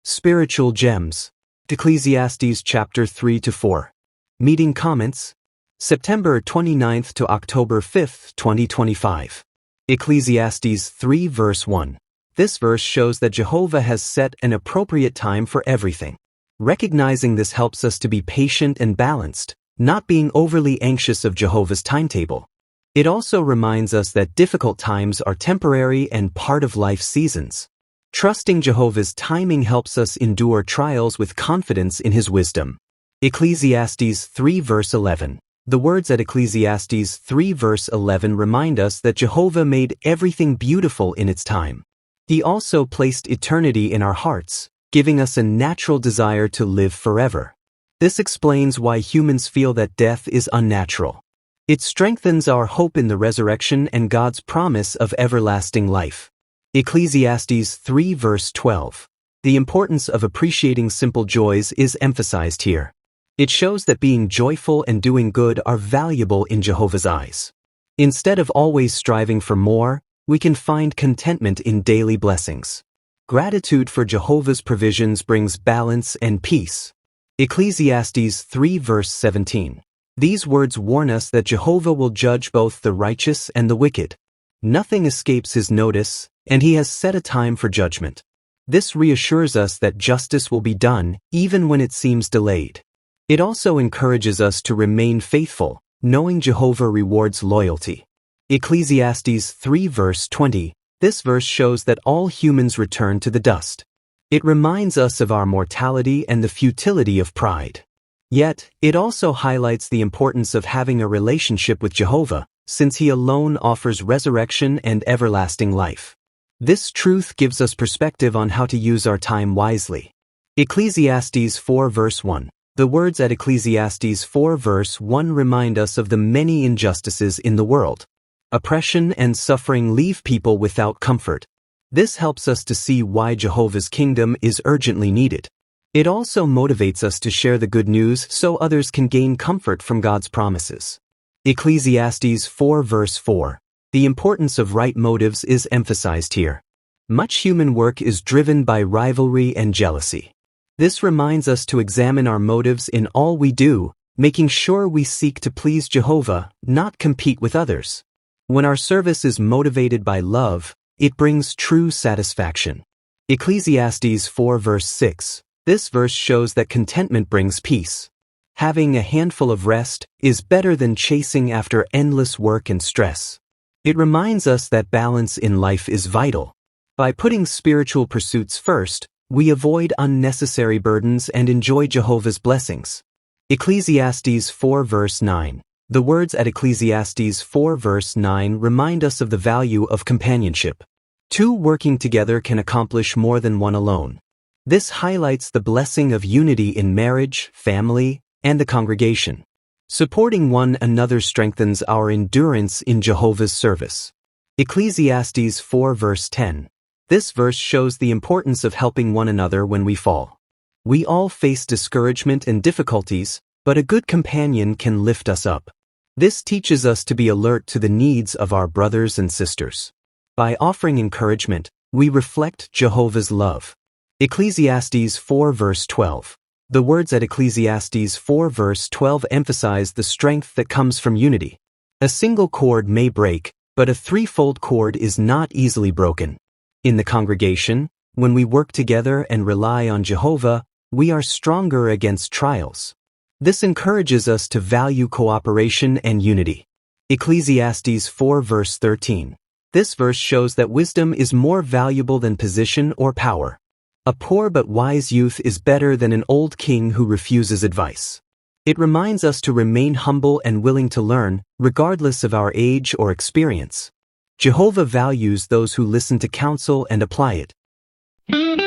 Spiritual Gems. Ecclesiastes chapter 3-4. Meeting comments. September 29th to October 5th, 2025. Ecclesiastes 3 verse 1. This verse shows that Jehovah has set an appropriate time for everything. Recognizing this helps us to be patient and balanced, not being overly anxious of Jehovah's timetable. It also reminds us that difficult times are temporary and part of life's seasons. Trusting Jehovah's timing helps us endure trials with confidence in His wisdom. Ecclesiastes 3 verse 11. The words at Ecclesiastes 3 verse 11 remind us that Jehovah made everything beautiful in its time. He also placed eternity in our hearts, giving us a natural desire to live forever. This explains why humans feel that death is unnatural. It strengthens our hope in the resurrection and God's promise of everlasting life. Ecclesiastes 3 verse 12. The importance of appreciating simple joys is emphasized here. It shows that being joyful and doing good are valuable in Jehovah's eyes. Instead of always striving for more, we can find contentment in daily blessings. Gratitude for Jehovah's provisions brings balance and peace. Ecclesiastes 3 verse 17. These words warn us that Jehovah will judge both the righteous and the wicked. Nothing escapes His notice, and He has set a time for judgment. This reassures us that justice will be done, even when it seems delayed. It also encourages us to remain faithful, knowing Jehovah rewards loyalty. Ecclesiastes 3 verse 20. This verse shows that all humans return to the dust. It reminds us of our mortality and the futility of pride. Yet, it also highlights the importance of having a relationship with Jehovah, since He alone offers resurrection and everlasting life. This truth gives us perspective on how to use our time wisely. Ecclesiastes 4 verse 1. The words at Ecclesiastes 4 verse 1 remind us of the many injustices in the world. Oppression and suffering leave people without comfort. This helps us to see why Jehovah's kingdom is urgently needed. It also motivates us to share the good news so others can gain comfort from God's promises. Ecclesiastes 4 verse 4. The importance of right motives is emphasized here. Much human work is driven by rivalry and jealousy. This reminds us to examine our motives in all we do, making sure we seek to please Jehovah, not compete with others. When our service is motivated by love, it brings true satisfaction. Ecclesiastes 4 verse 6. This verse shows that contentment brings peace. Having a handful of rest is better than chasing after endless work and stress. It reminds us that balance in life is vital. By putting spiritual pursuits first, we avoid unnecessary burdens and enjoy Jehovah's blessings. Ecclesiastes 4 verse 9. The words at Ecclesiastes 4 verse 9 remind us of the value of companionship. Two working together can accomplish more than one alone. This highlights the blessing of unity in marriage, family, and the congregation. Supporting one another strengthens our endurance in Jehovah's service. Ecclesiastes 4 verse 10. This verse shows the importance of helping one another when we fall. We all face discouragement and difficulties, but a good companion can lift us up. This teaches us to be alert to the needs of our brothers and sisters. By offering encouragement, we reflect Jehovah's love. Ecclesiastes 4 verse 12. The words at Ecclesiastes 4 verse 12 emphasize the strength that comes from unity. A single cord may break, but a threefold cord is not easily broken. In the congregation, when we work together and rely on Jehovah, we are stronger against trials. This encourages us to value cooperation and unity. Ecclesiastes 4 verse 13. This verse shows that wisdom is more valuable than position or power. A poor but wise youth is better than an old king who refuses advice. It reminds us to remain humble and willing to learn, regardless of our age or experience. Jehovah values those who listen to counsel and apply it.